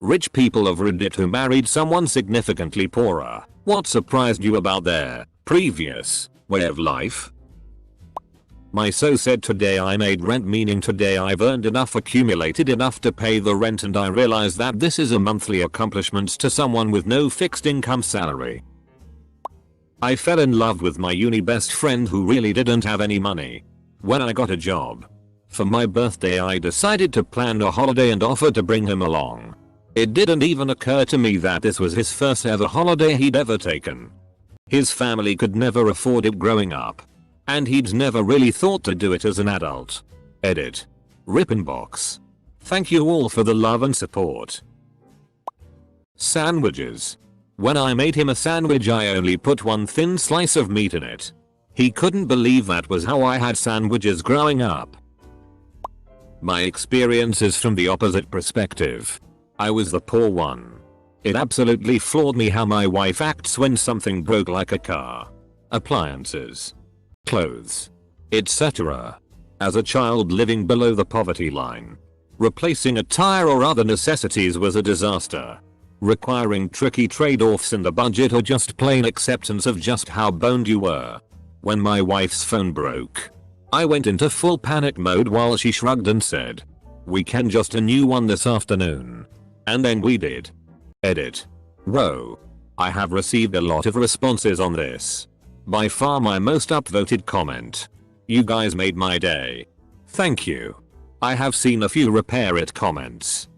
Rich people of Reddit who married someone significantly poorer. What surprised you about their previous way of life? My so said today I made rent, meaning today I've earned enough, accumulated enough to pay the rent, and I realized that this is a monthly accomplishment to someone with no fixed income salary. I fell in love with my uni best friend who really didn't have any money. When I got a job for my birthday, I decided to plan a holiday and offered to bring him along. It didn't even occur to me that this was his first ever holiday he'd ever taken. His family could never afford it growing up, and he'd never really thought to do it as an adult. Edit. Rip inbox. Thank you all for the love and support. Sandwiches. When I made him a sandwich, I only put one thin slice of meat in it. He couldn't believe that was how I had sandwiches growing up. My experience is from the opposite perspective. I was the poor one. It absolutely floored me how my wife acts when something broke, like a car, appliances, clothes, etc. As a child living below the poverty line, replacing a tire or other necessities was a disaster, requiring tricky trade-offs in the budget or just plain acceptance of just how boned you were. When my wife's phone broke, I went into full panic mode while she shrugged and said, "We can just a new one this afternoon." And then we did. Edit. Whoa. I have received a lot of responses on this. By far my most upvoted comment. You guys made my day. Thank you. I have seen a few repair it comments.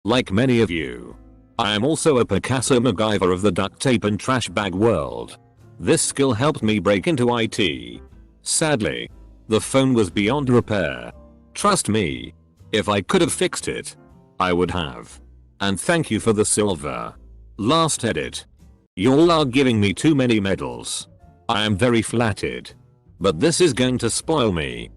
Like many of you, I am also a Picasso MacGyver of the duct tape and trash bag world. This skill helped me break into IT. Sadly, the phone was beyond repair. Trust me, if I could have fixed it, I would have. And thank you for the silver. Last edit. Y'all are giving me too many medals. I am very flattered. But this is going to spoil me.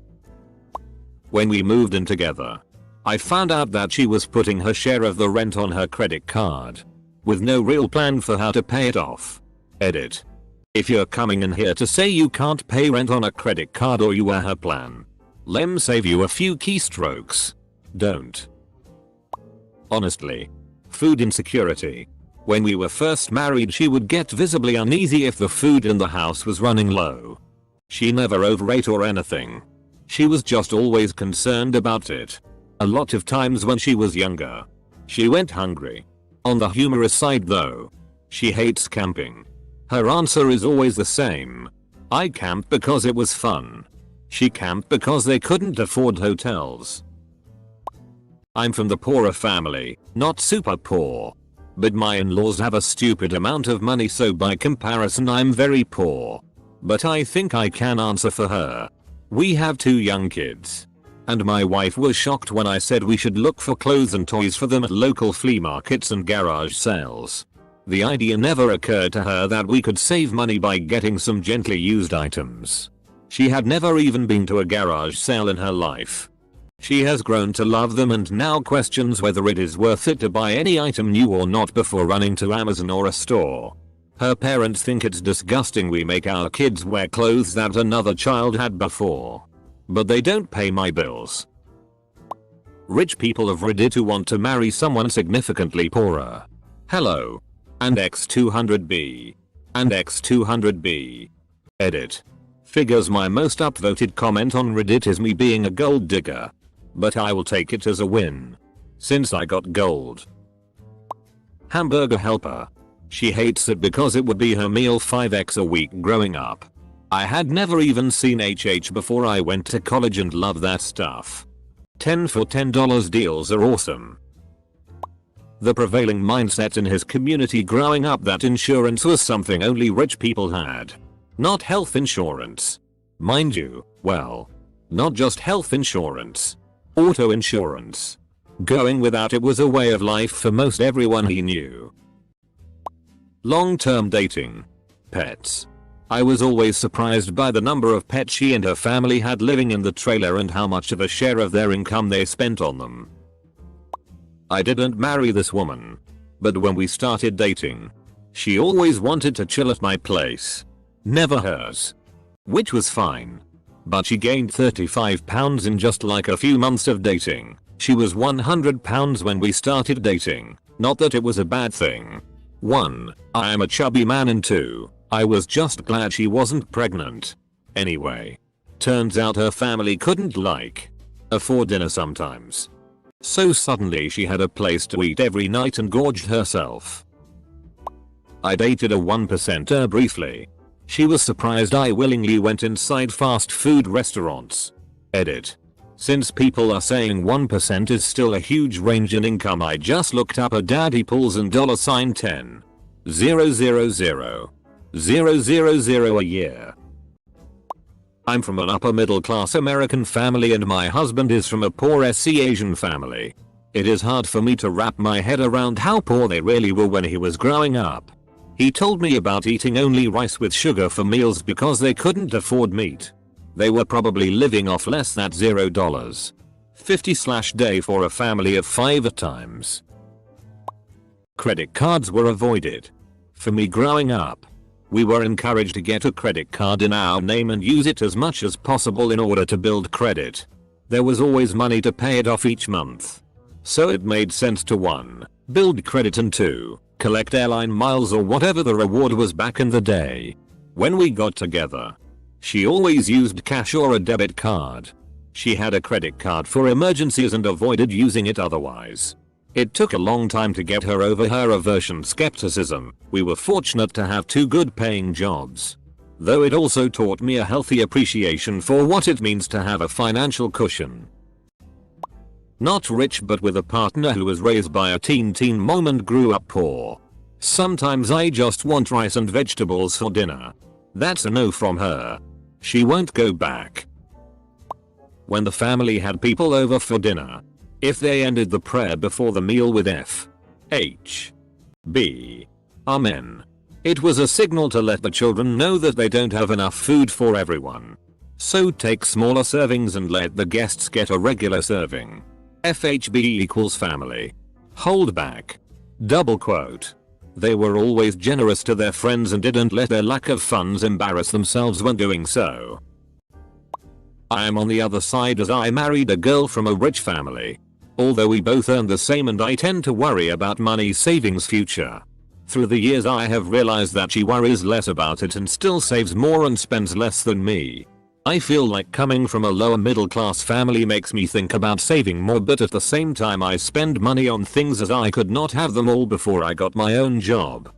When we moved in together, I found out that she was putting her share of the rent on her credit card, with no real plan for how to pay it off. Edit. If you're coming in here to say you can't pay rent on a credit card or you were her plan, lem save you a few keystrokes. Don't. Honestly, food insecurity. When we were first married, she would get visibly uneasy if the food in the house was running low. She never overate or anything. She was just always concerned about it. A lot of times when she was younger, she went hungry. On the humorous side though, she hates camping. Her answer is always the same. I camped because it was fun. She camped because they couldn't afford hotels. I'm from the poorer family, not super poor. But my in-laws have a stupid amount of money, so by comparison I'm very poor. But I think I can answer for her. We have 2 young kids. And my wife was shocked when I said we should look for clothes and toys for them at local flea markets and garage sales. The idea never occurred to her that we could save money by getting some gently used items. She had never even been to a garage sale in her life. She has grown to love them and now questions whether it is worth it to buy any item new or not before running to Amazon or a store. Her parents think it's disgusting we make our kids wear clothes that another child had before. But they don't pay my bills. Rich people of Reddit who want to marry someone significantly poorer. Hello. And X200B. And X200B. Edit. Figures my most upvoted comment on Reddit is me being a gold digger. But I will take it as a win, since I got gold. Hamburger helper. She hates it because it would be her meal 5x a week growing up. I had never even seen HH before I went to college and love that stuff. 10 for $10 deals are awesome. The prevailing mindset in his community growing up that insurance was something only rich people had. Not health insurance. Mind you, well, not just health insurance. Auto insurance. Going without it was a way of life for most everyone he knew. Long-term dating. Pets. I was always surprised by the number of pets she and her family had living in the trailer and how much of a share of their income they spent on them. I didn't marry this woman, but when we started dating, she always wanted to chill at my place. Never hers. Which was fine. But she gained 35 pounds in just like a few months of dating. She was 100 pounds when we started dating. Not that it was a bad thing. 1. I am a chubby man, and 2. I was just glad she wasn't pregnant. Anyway. Turns out her family couldn't afford dinner sometimes. So suddenly she had a place to eat every night and gorged herself. I dated a 1%er briefly. She was surprised I willingly went inside fast food restaurants. Edit. Since people are saying 1% is still a huge range in income, I just looked up a daddy pools and $10,000 a year. I'm from an upper middle class American family and my husband is from a poor Asian family. It is hard for me to wrap my head around how poor they really were when he was growing up. He told me about eating only rice with sugar for meals because they couldn't afford meat. They were probably living off less than $0.50/day for a family of 5 at times. Credit cards were avoided. For me growing up, we were encouraged to get a credit card in our name and use it as much as possible in order to build credit. There was always money to pay it off each month. So it made sense to 1. Build credit and 2. Collect airline miles or whatever the reward was back in the day. When we got together, she always used cash or a debit card. She had a credit card for emergencies and avoided using it otherwise. It took a long time to get her over her aversion skepticism. We were fortunate to have 2 good paying jobs. Though it also taught me a healthy appreciation for what it means to have a financial cushion. Not rich, but with a partner who was raised by a teen mom and grew up poor. Sometimes I just want rice and vegetables for dinner. That's a no from her. She won't go back. When the family had people over for dinner, if they ended the prayer before the meal with F.H.B. Amen, it was a signal to let the children know that they don't have enough food for everyone. So take smaller servings and let the guests get a regular serving. FHB equals family. Hold back. Double quote. They were always generous to their friends and didn't let their lack of funds embarrass themselves when doing so. I am on the other side as I married a girl from a rich family. Although we both earn the same and I tend to worry about money savings future. Through the years I have realized that she worries less about it and still saves more and spends less than me. I feel like coming from a lower middle class family makes me think about saving more, but at the same time I spend money on things as I could not have them all before I got my own job.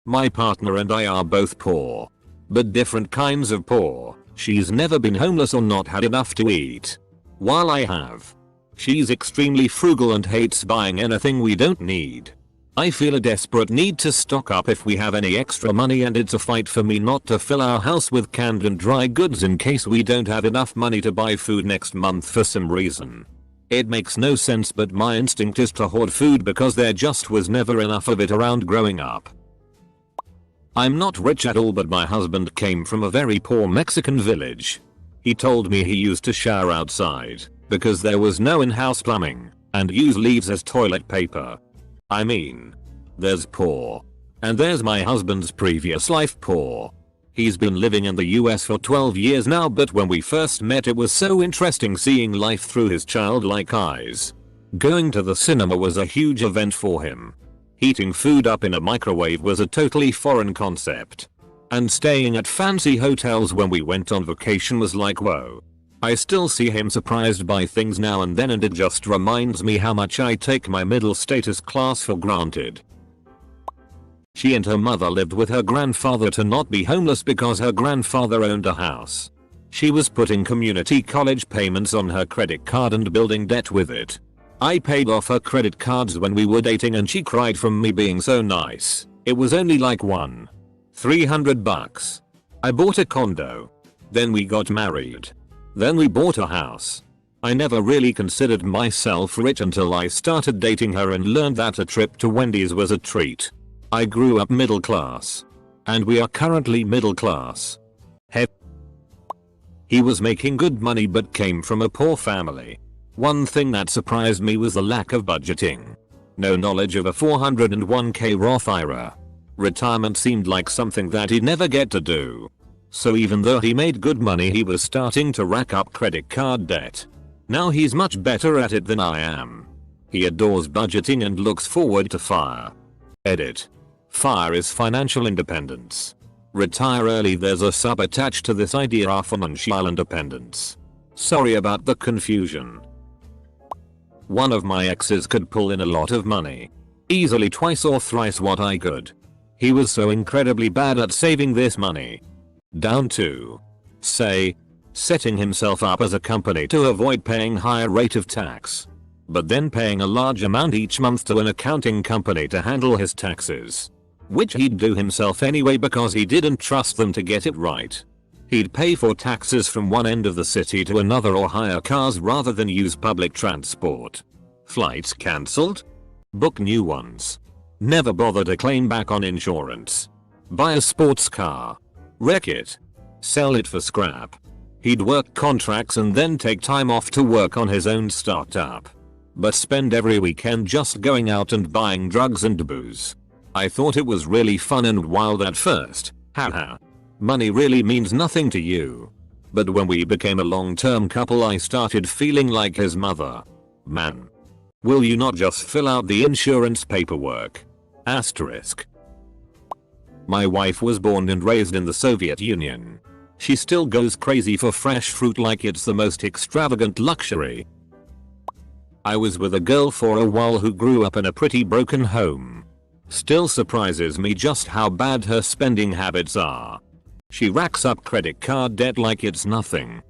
My partner and I are both poor. But different kinds of poor. She's never been homeless or not had enough to eat. While I have. She's extremely frugal and hates buying anything we don't need. I feel a desperate need to stock up if we have any extra money, and it's a fight for me not to fill our house with canned and dry goods in case we don't have enough money to buy food next month for some reason. It makes no sense, but my instinct is to hoard food because there just was never enough of it around growing up. I'm not rich at all, but my husband came from a very poor Mexican village. He told me he used to shower outside because there was no in-house plumbing and use leaves as toilet paper. I mean, there's poor. And there's my husband's previous life poor. He's been living in the US for 12 years now, but when we first met it was so interesting seeing life through his childlike eyes. Going to the cinema was a huge event for him. Heating food up in a microwave was a totally foreign concept. And staying at fancy hotels when we went on vacation was like whoa. I still see him surprised by things now and then, and it just reminds me how much I take my middle status class for granted. She and her mother lived with her grandfather to not be homeless because her grandfather owned a house. She was putting community college payments on her credit card and building debt with it. I paid off her credit cards when we were dating and she cried from me being so nice. It was only like $300. I bought a condo. Then we got married. Then we bought a house. I never really considered myself rich until I started dating her and learned that a trip to Wendy's was a treat. I grew up middle class. And we are currently middle class. He was making good money but came from a poor family. One thing that surprised me was the lack of budgeting. No knowledge of a 401k Roth IRA. Retirement seemed like something that he'd never get to do. So even though he made good money, he was starting to rack up credit card debt. Now he's much better at it than I am. He adores budgeting and looks forward to FIRE. Edit. FIRE is financial independence. Retire early. There's a sub attached to this idea of financial independence. Sorry about the confusion. One of my exes could pull in a lot of money. Easily twice or thrice what I could. He was so incredibly bad at saving this money. Down to, say, setting himself up as a company to avoid paying higher rate of tax. But then paying a large amount each month to an accounting company to handle his taxes. Which he'd do himself anyway because he didn't trust them to get it right. He'd pay for taxes from one end of the city to another or hire cars rather than use public transport. Flights cancelled? Book new ones. Never bother to claim back on insurance. Buy a sports car. Wreck it. Sell it for scrap. He'd work contracts and then take time off to work on his own startup. But spend every weekend just going out and buying drugs and booze. I thought it was really fun and wild at first, haha. Money really means nothing to you. But when we became a long-term couple I started feeling like his mother. Man. Will you not just fill out the insurance paperwork? Asterisk. My wife was born and raised in the Soviet Union. She still goes crazy for fresh fruit like it's the most extravagant luxury. I was with a girl for a while who grew up in a pretty broken home. Still surprises me just how bad her spending habits are. She racks up credit card debt like it's nothing.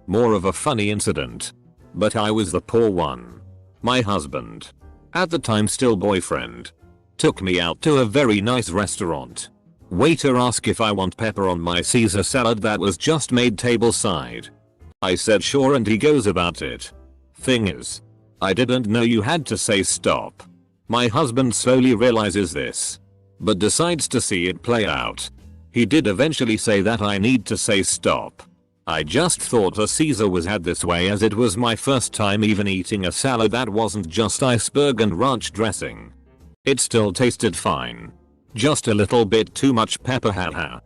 More of a funny incident. But I was the poor one. My husband, at the time still boyfriend, took me out to a very nice restaurant. Waiter asked if I want pepper on my Caesar salad that was just made tableside. I said sure and he goes about it. Thing is, I didn't know you had to say stop. My husband slowly realizes this, but decides to see it play out. He did eventually say that I need to say stop. I just thought a Caesar was had this way as it was my first time even eating a salad that wasn't just iceberg and ranch dressing. It still tasted fine. Just a little bit too much pepper, haha.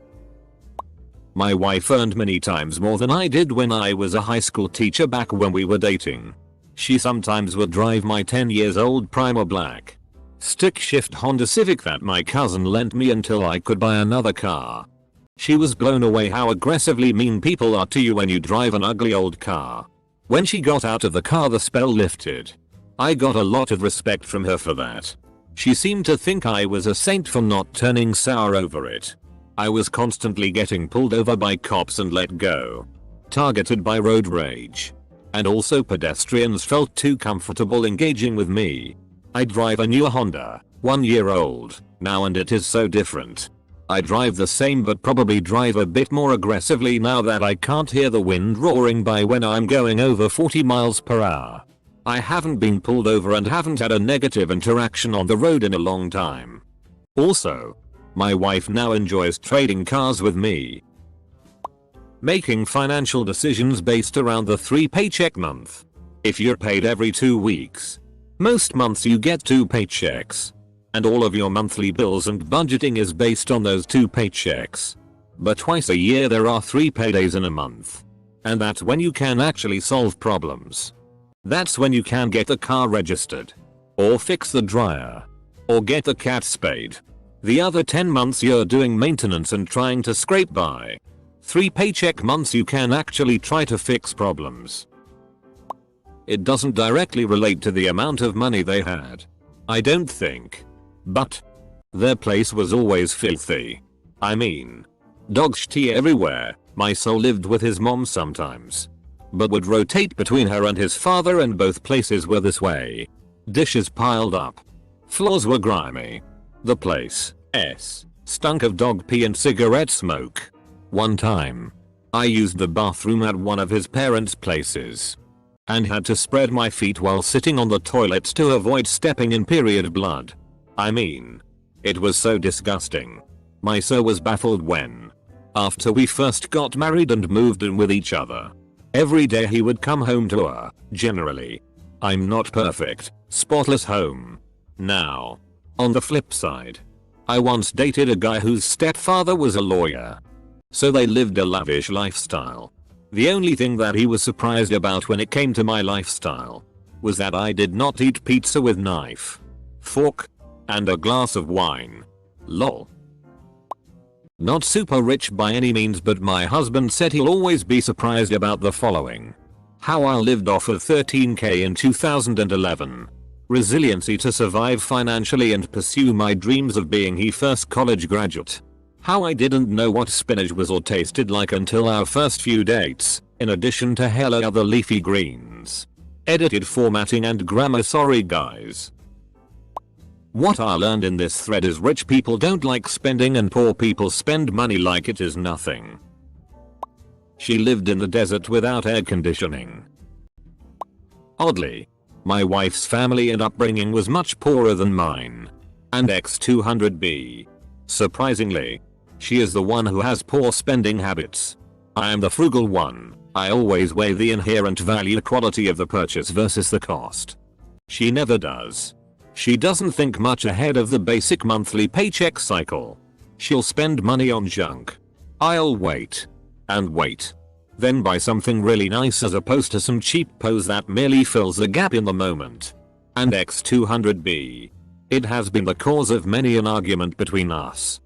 My wife earned many times more than I did when I was a high school teacher back when we were dating. She sometimes would drive my 10 years old Primer black stick shift Honda Civic that my cousin lent me until I could buy another car. She was blown away how aggressively mean people are to you when you drive an ugly old car. When she got out of the car the spell lifted. I got a lot of respect from her for that. She seemed to think I was a saint for not turning sour over it. I was constantly getting pulled over by cops and let go. Targeted by road rage. And also pedestrians felt too comfortable engaging with me. I drive a new Honda, 1 year old, now and it is so different. I drive the same but probably drive a bit more aggressively now that I can't hear the wind roaring by when I'm going over 40 miles per hour. I haven't been pulled over and haven't had a negative interaction on the road in a long time. Also, my wife now enjoys trading cars with me. Making financial decisions based around the 3 paycheck month. If you're paid every 2 weeks, most months you get 2 paychecks. And all of your monthly bills and budgeting is based on those 2 paychecks. But twice a year there are 3 paydays in a month. And that's when you can actually solve problems. That's when you can get the car registered. Or fix the dryer. Or get the cat spayed. The other 10 months you're doing maintenance and trying to scrape by. 3 paycheck months you can actually try to fix problems. It doesn't directly relate to the amount of money they had. I don't think. But their place was always filthy. I mean, dog shit everywhere. My soul lived with his mom sometimes, but would rotate between her and his father and both places were this way. Dishes piled up. Floors were grimy. The place stunk of dog pee and cigarette smoke. One time, I used the bathroom at one of his parents' places and had to spread my feet while sitting on the toilets to avoid stepping in period blood. I mean, it was so disgusting. My sir was baffled when, after we first got married and moved in with each other, every day he would come home to a, generally, I'm not perfect, spotless home. Now, on the flip side, I once dated a guy whose stepfather was a lawyer. So they lived a lavish lifestyle. The only thing that he was surprised about when it came to my lifestyle was that I did not eat pizza with knife, fork, and a glass of wine. Lol. Not super rich by any means, but my husband said he'll always be surprised about the following. How I lived off of 13k in 2011. Resiliency to survive financially and pursue my dreams of being the first college graduate. How I didn't know what spinach was or tasted like until our first few dates, in addition to hella other leafy greens. Edited formatting and grammar, sorry guys. What I learned in this thread is rich people don't like spending and poor people spend money like it is nothing. She lived in the desert without air conditioning. Oddly, my wife's family and upbringing was much poorer than mine. And X200B. Surprisingly, she is the one who has poor spending habits. I am the frugal one. I always weigh the inherent value quality of the purchase versus the cost. She never does. She doesn't think much ahead of the basic monthly paycheck cycle. She'll spend money on junk. I'll wait. And wait. Then buy something really nice as opposed to some cheap pose that merely fills the gap in the moment. And X200B. It has been the cause of many an argument between us.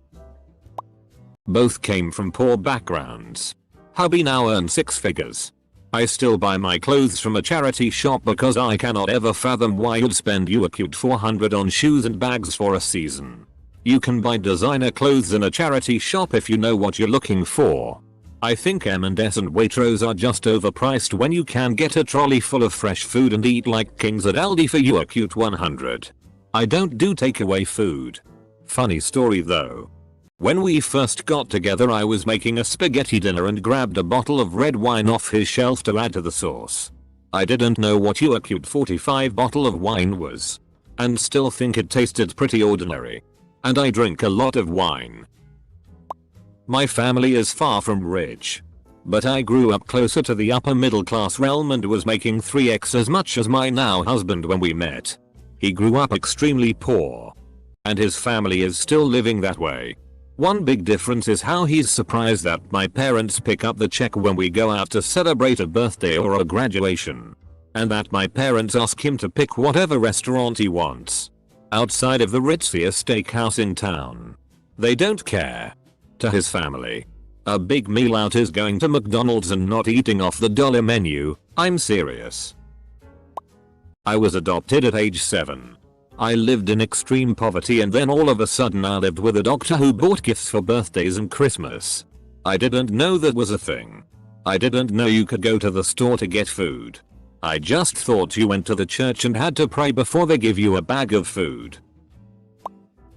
Both came from poor backgrounds. Hubby now earns 6 figures. I still buy my clothes from a charity shop because I cannot ever fathom why you'd spend a cute $400 on shoes and bags for a season. You can buy designer clothes in a charity shop if you know what you're looking for. I think M&S and Waitrose are just overpriced when you can get a trolley full of fresh food and eat like kings at Aldi for a cute $100. I don't do takeaway food. Funny story though. When we first got together I was making a spaghetti dinner and grabbed a bottle of red wine off his shelf to add to the sauce. I didn't know what a cute 45 bottle of wine was. And still think it tasted pretty ordinary. And I drink a lot of wine. My family is far from rich. But I grew up closer to the upper middle class realm and was making 3x as much as my now husband when we met. He grew up extremely poor. And his family is still living that way. One big difference is how he's surprised that my parents pick up the check when we go out to celebrate a birthday or a graduation. And that my parents ask him to pick whatever restaurant he wants. Outside of the ritziest steakhouse in town. They don't care. To his family, a big meal out is going to McDonald's and not eating off the dollar menu. I'm serious. I was adopted at age 7. I lived in extreme poverty and then all of a sudden I lived with a doctor who bought gifts for birthdays and Christmas. I didn't know that was a thing. I didn't know you could go to the store to get food. I just thought you went to the church and had to pray before they give you a bag of food.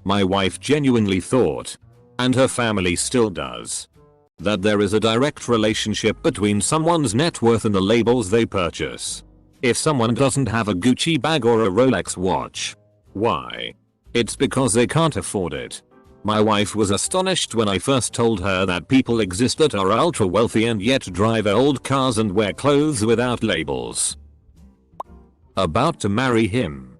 My wife genuinely thought, and her family still does, that there is a direct relationship between someone's net worth and the labels they purchase. If someone doesn't have a Gucci bag or a Rolex watch, why? It's because they can't afford it. My wife was astonished when I first told her that people exist that are ultra wealthy and yet drive old cars and wear clothes without labels. About to marry him.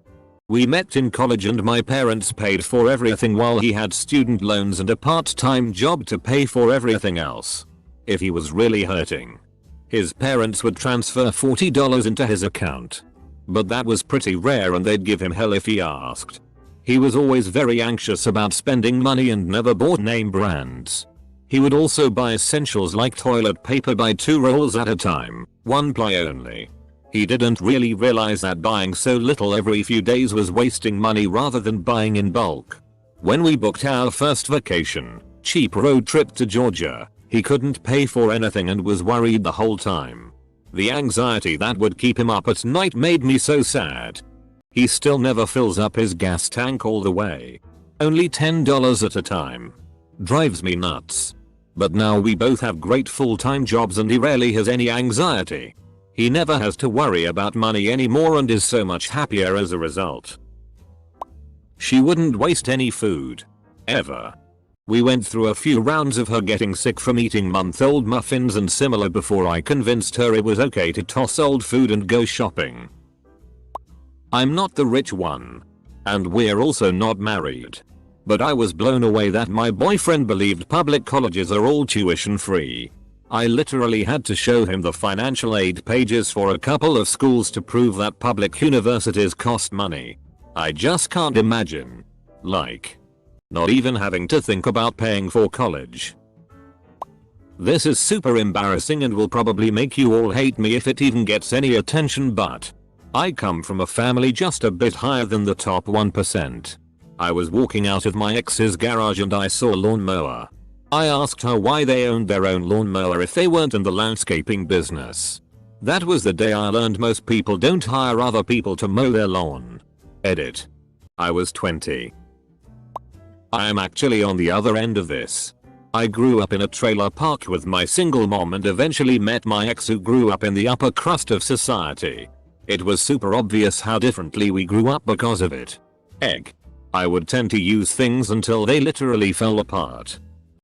We met in college and my parents paid for everything while he had student loans and a part-time job to pay for everything else. If he was really hurting, his parents would transfer $40 into his account. But that was pretty rare and they'd give him hell if he asked. He was always very anxious about spending money and never bought name brands. He would also buy essentials like toilet paper by 2 rolls at a time, 1 ply only. He didn't really realize that buying so little every few days was wasting money rather than buying in bulk. When we booked our first vacation, cheap road trip to Georgia, he couldn't pay for anything and was worried the whole time. The anxiety that would keep him up at night made me so sad. He still never fills up his gas tank all the way. Only $10 at a time. Drives me nuts. But now we both have great full-time jobs and he rarely has any anxiety. He never has to worry about money anymore and is so much happier as a result. She wouldn't waste any food. Ever. We went through a few rounds of her getting sick from eating month-old muffins and similar before I convinced her it was okay to toss old food and go shopping. I'm not the rich one. And we're also not married. But I was blown away that my boyfriend believed public colleges are all tuition free. I literally had to show him the financial aid pages for a couple of schools to prove that public universities cost money. I just can't imagine. Like, not even having to think about paying for college. This is super embarrassing and will probably make you all hate me if it even gets any attention, but I come from a family just a bit higher than the top 1%. I was walking out of my ex's garage and I saw a lawnmower. I asked her why they owned their own lawnmower if they weren't in the landscaping business. That was the day I learned most people don't hire other people to mow their lawn. Edit. I was 20. I am actually on the other end of this. I grew up in a trailer park with my single mom and eventually met my ex who grew up in the upper crust of society. It was super obvious how differently we grew up because of it. Egg. I would tend to use things until they literally fell apart.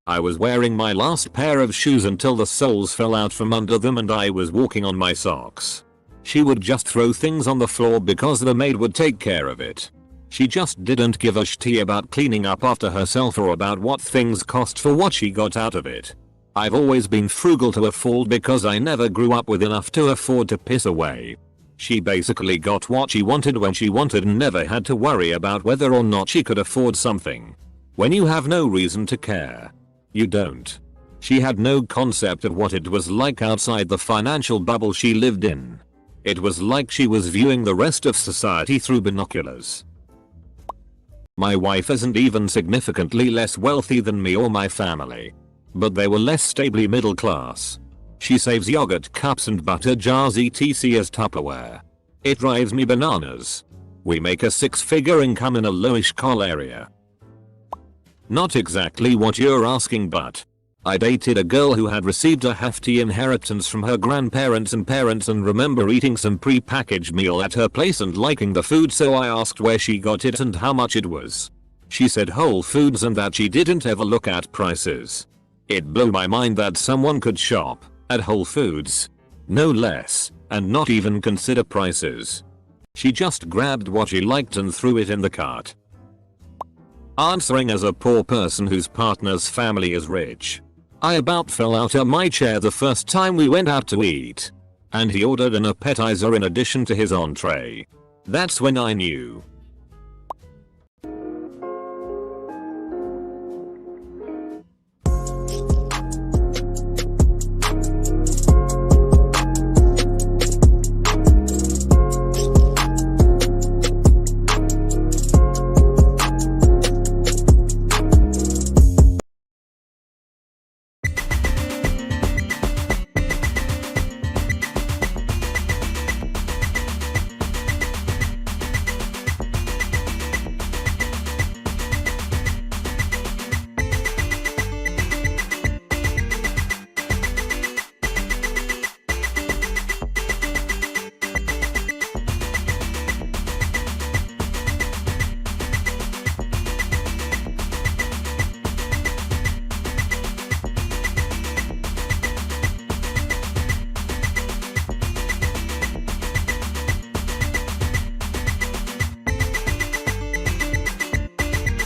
I was wearing my last pair of shoes until the soles fell out from under them and I was walking on my socks. She would just throw things on the floor because the maid would take care of it. She just didn't give a shit about cleaning up after herself or about what things cost for what she got out of it. I've always been frugal to a fault because I never grew up with enough to afford to piss away. She basically got what she wanted when she wanted and never had to worry about whether or not she could afford something. When you have no reason to care, you don't. She had no concept of what it was like outside the financial bubble she lived in. It was like she was viewing the rest of society through binoculars. My wife isn't even significantly less wealthy than me or my family. But they were less stably middle class. She saves yogurt cups and butter jars etc as Tupperware. It drives me bananas. We make a 6-figure income in a lowish coal area. Not exactly what you're asking, but I dated a girl who had received a hefty inheritance from her grandparents and parents and remember eating some pre-packaged meal at her place and liking the food, so I asked where she got it and how much it was. She said Whole Foods and that she didn't ever look at prices. It blew my mind that someone could shop at Whole Foods, no less, and not even consider prices. She just grabbed what she liked and threw it in the cart. Answering as a poor person whose partner's family is rich. I about fell out of my chair the first time we went out to eat. And he ordered an appetizer in addition to his entree. That's when I knew